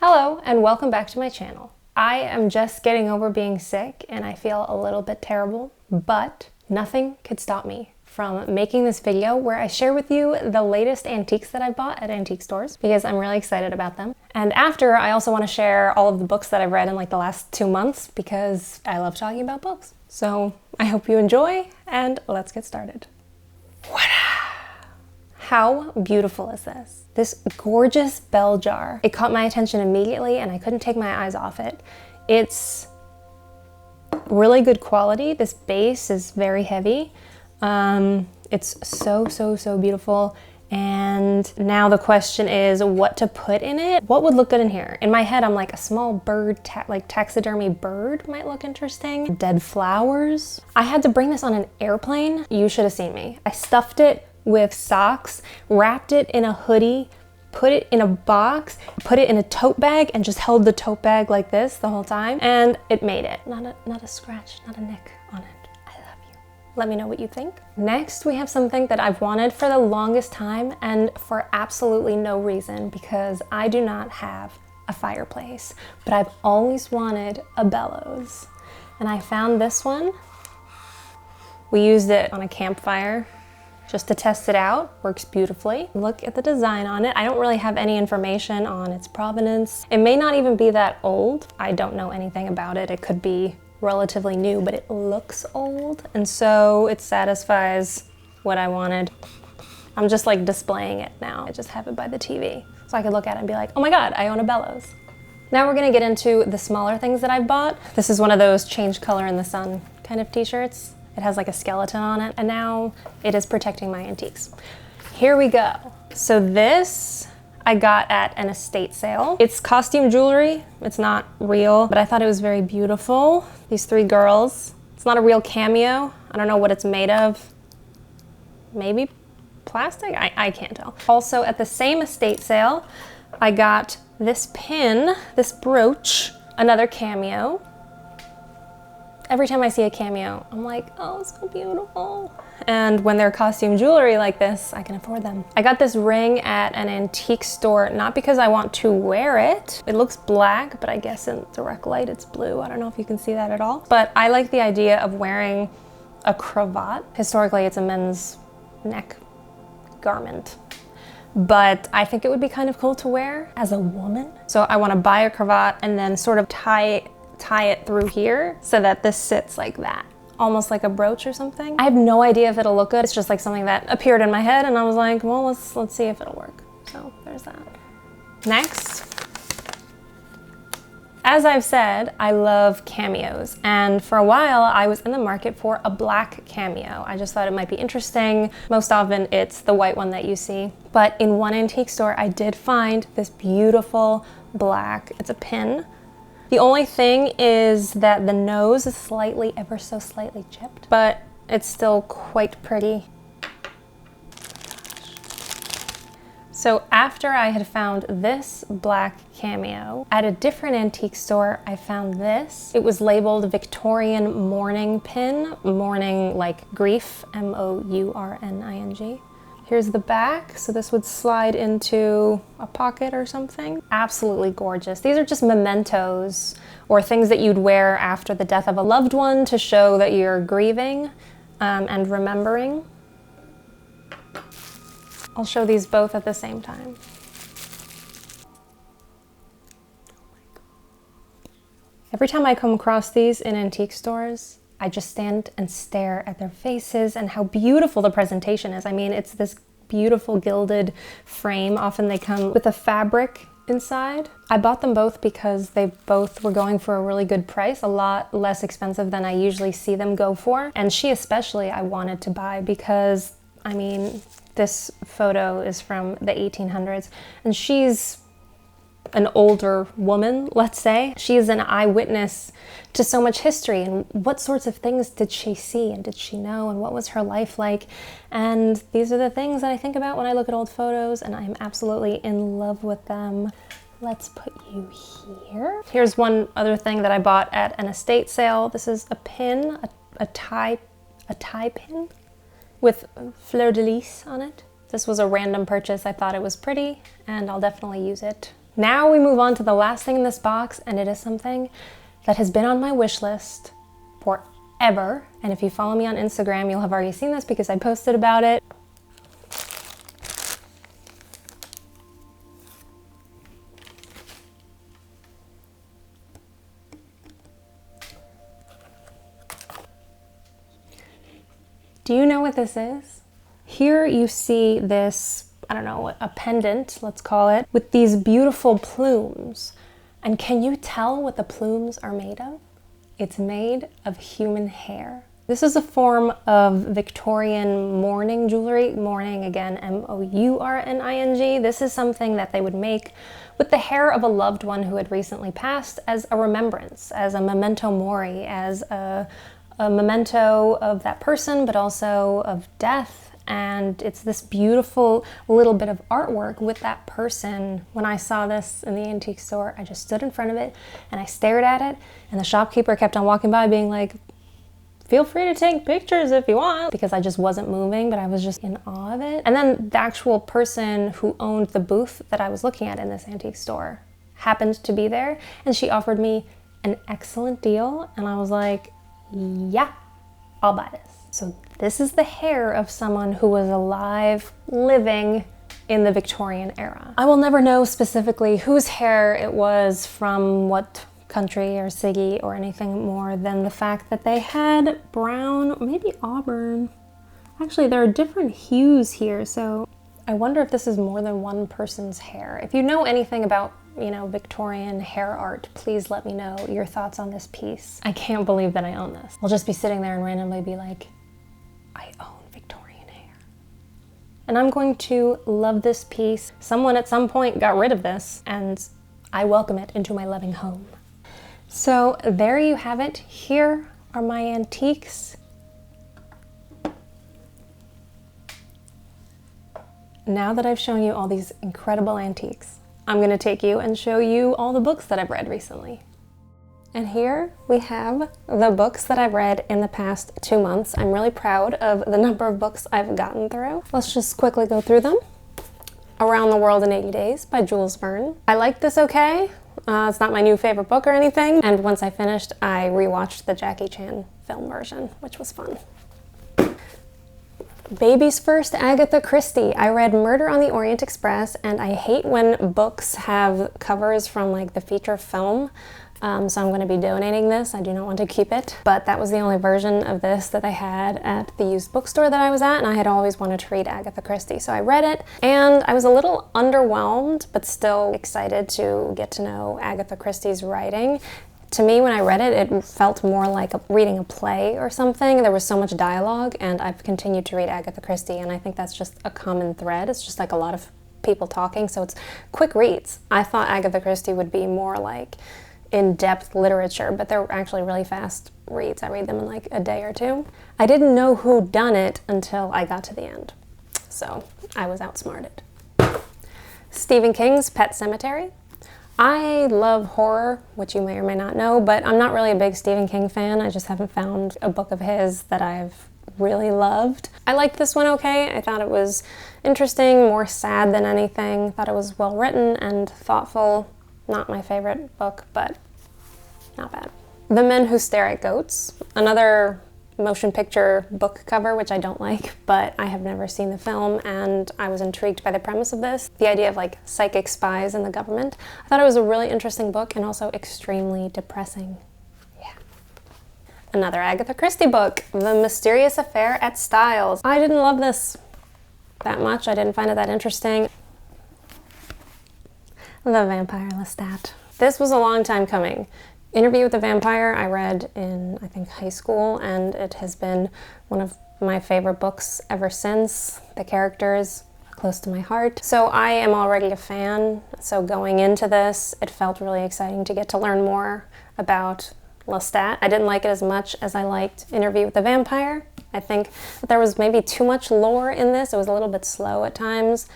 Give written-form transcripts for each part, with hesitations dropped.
Hello and welcome back to my channel. I am just getting over being sick and I feel a little bit terrible, but nothing could stop me from making this video where I share with you the latest antiques that I bought at antique stores because I'm really excited about them. And after, I also want to share all of the books that I've read in like the last 2 months because I love talking about books. So I hope you enjoy and let's get started. How beautiful is this? This gorgeous bell jar. It caught my attention immediately and I couldn't take my eyes off it. It's really good quality. This base is very heavy. It's so beautiful. And now the question is what to put in it. What would look good in here? In my head, I'm like a small bird, like taxidermy bird might look interesting. Dead flowers. I had to bring this on an airplane. You should have seen me. I stuffed it with socks, wrapped it in a hoodie, put it in a box, put it in a tote bag, and just held the tote bag like this the whole time, and it made it. Not a scratch, not a nick on it. I love you. Let me know what you think. Next, we have something that I've wanted for the longest time and for absolutely no reason because I do not have a fireplace, but I've always wanted a bellows. And I found this one. We used it on a campfire just to test it out. Works beautifully. Look at the design on it. I don't really have any information on its provenance. It may not even be that old. I don't know anything about it. It could be relatively new, but it looks old. And so it satisfies what I wanted. I'm just like displaying it now. I just have it by the TV. So I could look at it and be like, oh my God, I own a bellows. Now we're gonna get into the smaller things that I've bought. This is one of those change color in the sun kind of t-shirts. It has like a skeleton on it, and now it is protecting my antiques. Here we go. So this I got at an estate sale. It's costume jewelry. It's not real, but I thought it was very beautiful. These 3 girls. It's not a real cameo. I don't know what it's made of. Maybe plastic? I can't tell. Also at the same estate sale, I got this pin, this brooch, another cameo. Every time I see a cameo, I'm like, oh, it's so beautiful. And when they're costume jewelry like this, I can afford them. I got this ring at an antique store, not because I want to wear it. It looks black, but I guess in direct light it's blue. I don't know if you can see that at all. But I like the idea of wearing a cravat. Historically, it's a men's neck garment. But I think it would be kind of cool to wear as a woman. So I want to buy a cravat and then sort of tie it through here so that this sits like that, almost like a brooch or something. I have no idea if it'll look good. It's just like something that appeared in my head and I was like, well, let's see if it'll work. So there's that. Next, as I've said, I love cameos, and for a while I was in the market for a black cameo. I just thought it might be interesting. Most often it's the white one that you see, but in one antique store I did find this beautiful black. It's a pin. The only thing is that the nose is slightly, ever so slightly chipped, but it's still quite pretty. So after I had found this black cameo, at a different antique store, I found this. It was labeled Victorian mourning pin, mourning like grief, M-O-U-R-N-I-N-G. Here's the back, so this would slide into a pocket or something. Absolutely gorgeous. These are just mementos or things that you'd wear after the death of a loved one to show that you're grieving and remembering. I'll show these both at the same time. Every time I come across these in antique stores, I just stand and stare at their faces and how beautiful the presentation is. I mean, it's this beautiful gilded frame. Often they come with a fabric inside. I bought them both because they both were going for a really good price, a lot less expensive than I usually see them go for. And she especially I wanted to buy because, I mean, this photo is from the 1800s and she's an older woman, let's say. She is an eyewitness to so much history, and what sorts of things did she see and did she know, and what was her life like? And these are the things that I think about when I look at old photos, and I'm absolutely in love with them. Let's put you here. Here's one other thing that I bought at an estate sale. This is a pin, a tie pin with fleur-de-lis on it. This was a random purchase. I thought it was pretty, and I'll definitely use it Now we move on to the last thing in this box, and it is something that has been on my wish list forever. And if you follow me on Instagram, you'll have already seen this because I posted about it. Do you know what this is? Here you see this, I don't know, a pendant, let's call it, with these beautiful plumes. And can you tell what the plumes are made of? It's made of human hair. This is a form of Victorian mourning jewelry. Mourning, again, M-O-U-R-N-I-N-G. This is something that they would make with the hair of a loved one who had recently passed as a remembrance, as a memento mori, as a memento of that person, but also of death. And it's this beautiful little bit of artwork with that person. When I saw this in the antique store, I just stood in front of it and I stared at it, and the shopkeeper kept on walking by being like, feel free to take pictures if you want, because I just wasn't moving, but I was just in awe of it. And then the actual person who owned the booth that I was looking at in this antique store happened to be there, and she offered me an excellent deal, and I was like, yeah, I'll buy this. So this is the hair of someone who was alive, living in the Victorian era. I will never know specifically whose hair it was, from what country or city or anything, more than the fact that they had brown, maybe auburn. Actually, there are different hues here, so I wonder if this is more than one person's hair. If you know anything about, you know, Victorian hair art, please let me know your thoughts on this piece. I can't believe that I own this. I'll just be sitting there and randomly be like, I own Victorian hair. And I'm going to love this piece. Someone at some point got rid of this, and I welcome it into my loving home. So there you have it. Here are my antiques. Now that I've shown you all these incredible antiques, I'm going to take you and show you all the books that I've read recently. And here we have the books that I've read in the past 2 months. I'm really proud of the number of books I've gotten through. Let's just quickly go through them. Around the World in 80 Days by Jules Verne. I liked this okay. It's not my new favorite book or anything. And once I finished, I rewatched the Jackie Chan film version, which was fun. Baby's first Agatha Christie. I read Murder on the Orient Express, and I hate when books have covers from like the feature film. So I'm going to be donating this. I do not want to keep it. But that was the only version of this that I had at the used bookstore that I was at, and I had always wanted to read Agatha Christie. So I read it, and I was a little underwhelmed, but still excited to get to know Agatha Christie's writing. To me, when I read it, it felt more like reading a play or something. There was so much dialogue, and I've continued to read Agatha Christie, and I think that's just a common thread. It's just like a lot of people talking, so it's quick reads. I thought Agatha Christie would be more like in-depth literature, but they're actually really fast reads. I read them in like a day or two. I didn't know who done it until I got to the end, so I was outsmarted. Stephen King's Pet Sematary. I love horror, which you may or may not know, but I'm not really a big Stephen King fan. I just haven't found a book of his that I've really loved. I liked this one okay. I thought it was interesting, more sad than anything. Thought it was well written and thoughtful. Not my favorite book, but not bad. The Men Who Stare at Goats, another motion picture book cover, which I don't like, but I have never seen the film, and I was intrigued by the premise of this. The idea of like psychic spies in the government. I thought it was a really interesting book and also extremely depressing. Yeah. Another Agatha Christie book, The Mysterious Affair at Styles. I didn't love this that much. I didn't find it that interesting. The Vampire Lestat. This was a long time coming. Interview with the Vampire I read in, I think, high school, and it has been one of my favorite books ever since. The characters are close to my heart. So I am already a fan, so going into this, it felt really exciting to get to learn more about Lestat. I didn't like it as much as I liked Interview with the Vampire. I think that there was maybe too much lore in this. It was a little bit slow at times.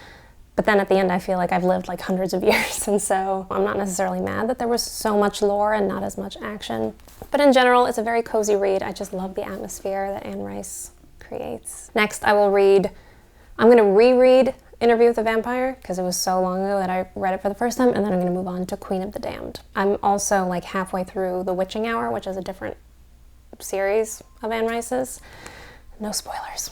But then at the end, I feel like I've lived like hundreds of years, and so I'm not necessarily mad that there was so much lore and not as much action. But in general, it's a very cozy read. I just love the atmosphere that Anne Rice creates. Next, I'm going to reread Interview with a Vampire because it was so long ago that I read it for the first time, and then I'm going to move on to Queen of the Damned. I'm also like halfway through The Witching Hour, which is a different series of Anne Rice's. No spoilers.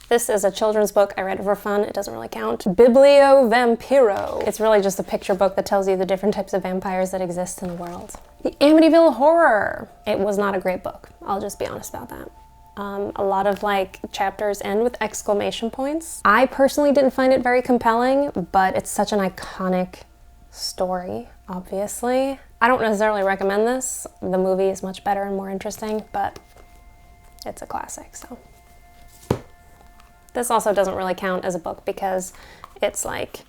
This is a children's book. I read it for fun. It doesn't really count. Biblio Vampiro. It's really just a picture book that tells you the different types of vampires that exist in the world. The Amityville Horror. It was not a great book. I'll just be honest about that. A lot of like chapters end with exclamation points. I personally didn't find it very compelling, but it's such an iconic story, obviously. I don't necessarily recommend this. The movie is much better and more interesting, but it's a classic, so. This also doesn't really count as a book because it's like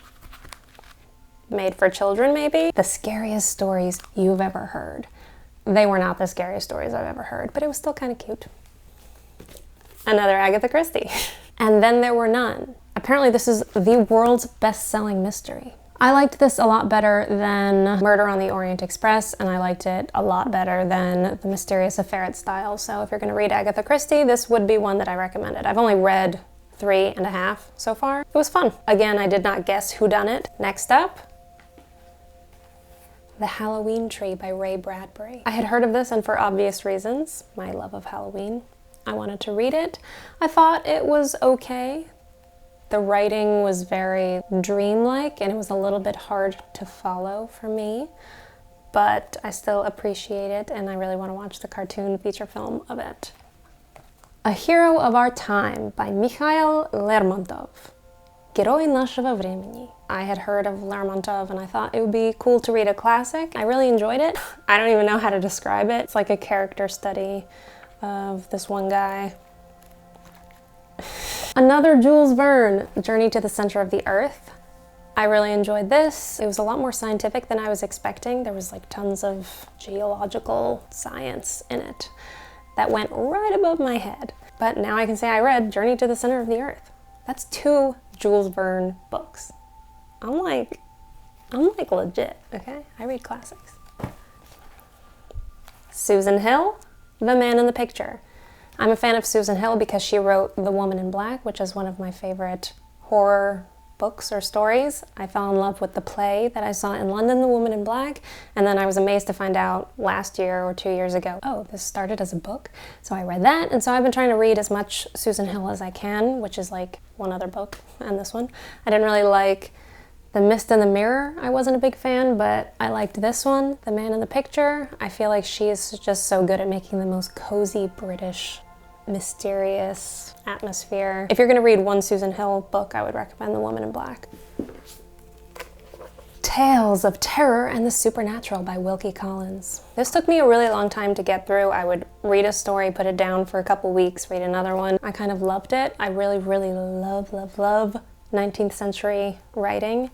made for children, maybe. The Scariest Stories You've Ever Heard. They were not the scariest stories I've ever heard, but it was still kind of cute. Another Agatha Christie. And Then There Were None. Apparently this is the world's best-selling mystery. I liked this a lot better than Murder on the Orient Express, and I liked it a lot better than The Mysterious Affair at Styles. So if you're going to read Agatha Christie, this would be one that I recommended. I've only read 3.5 so far. It was fun. Again, I did not guess whodunit. Next up, The Halloween Tree by Ray Bradbury. I had heard of this, and for obvious reasons, my love of Halloween, I wanted to read it. I thought it was okay. The writing was very dreamlike, and it was a little bit hard to follow for me, but I still appreciate it, and I really want to watch the cartoon feature film of it. A Hero of Our Time by Mikhail Lermontov. Герой нашего времени. I had heard of Lermontov and I thought it would be cool to read a classic. I really enjoyed it. I don't even know how to describe it. It's like a character study of this one guy. Another Jules Verne, Journey to the Center of the Earth. I really enjoyed this. It was a lot more scientific than I was expecting. There was like tons of geological science in it that went right above my head. But now I can say I read Journey to the Center of the Earth. That's 2 Jules Verne books. I'm like legit, okay? I read classics. Susan Hill, The Man in the Picture. I'm a fan of Susan Hill because she wrote The Woman in Black, which is one of my favorite horror books or stories. I fell in love with the play that I saw in London, The Woman in Black, and then I was amazed to find out last year or 2 years ago, oh, this started as a book. So I read that, and so I've been trying to read as much Susan Hill as I can, which is like one other book and this one. I didn't really like The Mist and the Mirror. I wasn't a big fan, but I liked this one, The Man in the Picture. I feel like she is just so good at making the most cozy British mysterious atmosphere. If you're gonna read one Susan Hill book, I would recommend The Woman in Black. Tales of Terror and the Supernatural by Wilkie Collins. This took me a really long time to get through. I would read a story, put it down for a couple weeks, read another one. I kind of loved it. I really, really love 19th century writing,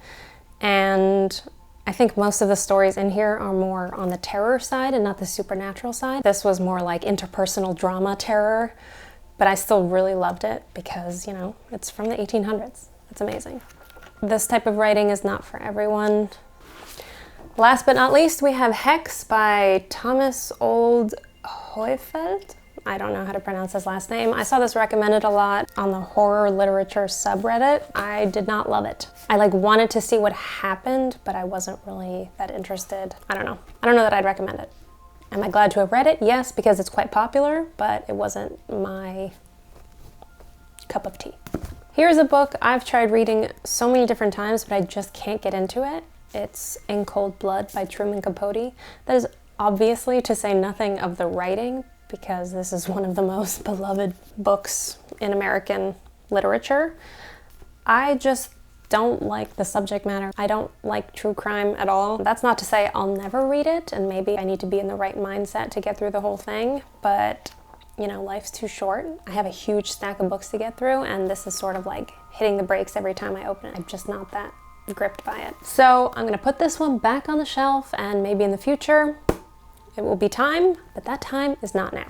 and I think most of the stories in here are more on the terror side and not the supernatural side. This was more like interpersonal drama terror, but I still really loved it because, you know, it's from the 1800s. It's amazing. This type of writing is not for everyone. Last but not least, we have Hex by Thomas Oldhoefeld. I don't know how to pronounce his last name. I saw this recommended a lot on the horror literature subreddit. I did not love it. I like wanted to see what happened, but I wasn't really that interested. I don't know that I'd recommend it. Am I glad to have read it? Yes, because it's quite popular, but it wasn't my cup of tea. Here's a book I've tried reading so many different times, but I just can't get into it. It's In Cold Blood by Truman Capote. That is obviously to say nothing of the writing, because this is one of the most beloved books in American literature. I just don't like the subject matter. I don't like true crime at all. That's not to say I'll never read it, and maybe I need to be in the right mindset to get through the whole thing, but you know, life's too short. I have a huge stack of books to get through, and this is sort of like hitting the brakes every time I open it. I'm just not that gripped by it. So I'm gonna put this one back on the shelf, and maybe in the future it will be time, but that time is not now.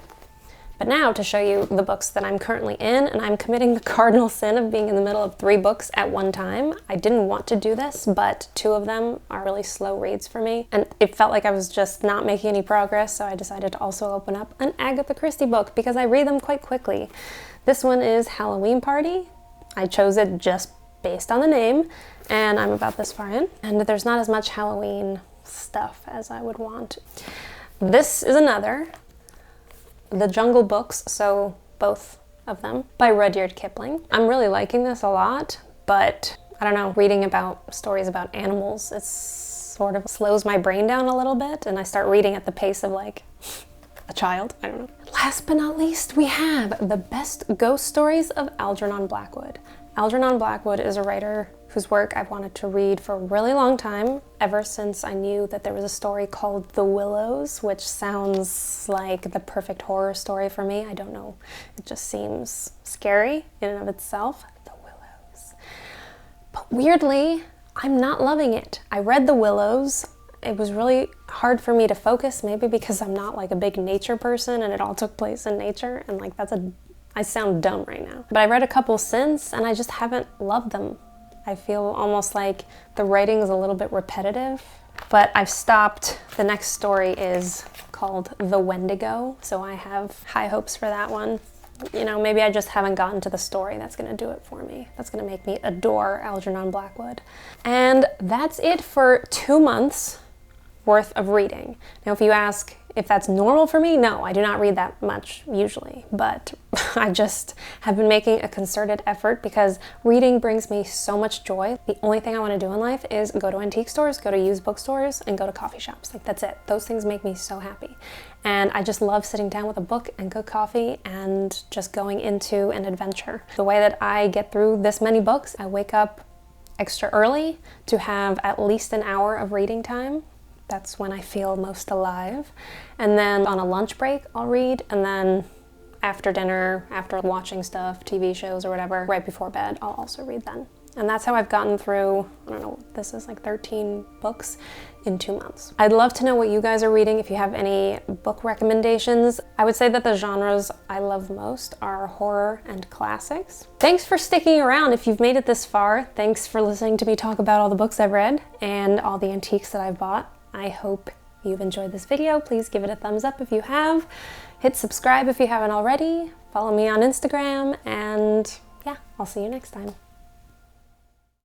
But now to show you the books that I'm currently in, and I'm committing the cardinal sin of being in the middle of 3 books at one time. I didn't want to do this, but 2 of them are really slow reads for me, and it felt like I was just not making any progress, so I decided to also open up an Agatha Christie book because I read them quite quickly. This one is Halloween Party. I chose it just based on the name, and I'm about this far in, and there's not as much Halloween stuff as I would want. This is another, The Jungle Books, so both of them, by Rudyard Kipling. I'm really liking this a lot, but I don't know, reading about stories about animals, it sort of slows my brain down a little bit, and I start reading at the pace of like a child, I don't know. Last but not least, we have The Best Ghost Stories of Algernon Blackwood. Algernon Blackwood is a writer whose work I've wanted to read for a really long time, ever since I knew that there was a story called The Willows, which sounds like the perfect horror story for me. I don't know, it just seems scary in and of itself. The Willows. But weirdly, I'm not loving it. I read The Willows. It was really hard for me to focus, maybe because I'm not like a big nature person and it all took place in nature, and like I sound dumb right now. But I read a couple since and I just haven't loved them. I feel almost like the writing is a little bit repetitive, but I've stopped. The next story is called The Wendigo, so I have high hopes for that one. You know, maybe I just haven't gotten to the story that's gonna do it for me. That's gonna make me adore Algernon Blackwood. And that's it for 2 months worth of reading. Now, if you ask if that's normal for me, no, I do not read that much usually, but I just have been making a concerted effort because reading brings me so much joy. The only thing I want to do in life is go to antique stores, go to used bookstores, and go to coffee shops. Like, that's it. Those things make me so happy. And I just love sitting down with a book and good coffee and just going into an adventure. The way that I get through this many books, I wake up extra early to have at least an hour of reading time. That's when I feel most alive. And then on a lunch break, I'll read. And then after dinner, after watching stuff, TV shows or whatever, right before bed, I'll also read then. And that's how I've gotten through, I don't know, this is like 13 books in 2 months. I'd love to know what you guys are reading, if you have any book recommendations. I would say that the genres I love most are horror and classics. Thanks for sticking around if you've made it this far. Thanks for listening to me talk about all the books I've read and all the antiques that I've bought. I hope you've enjoyed this video. Please give it a thumbs up if you have. Hit subscribe if you haven't already. Follow me on Instagram, and yeah, I'll see you next time.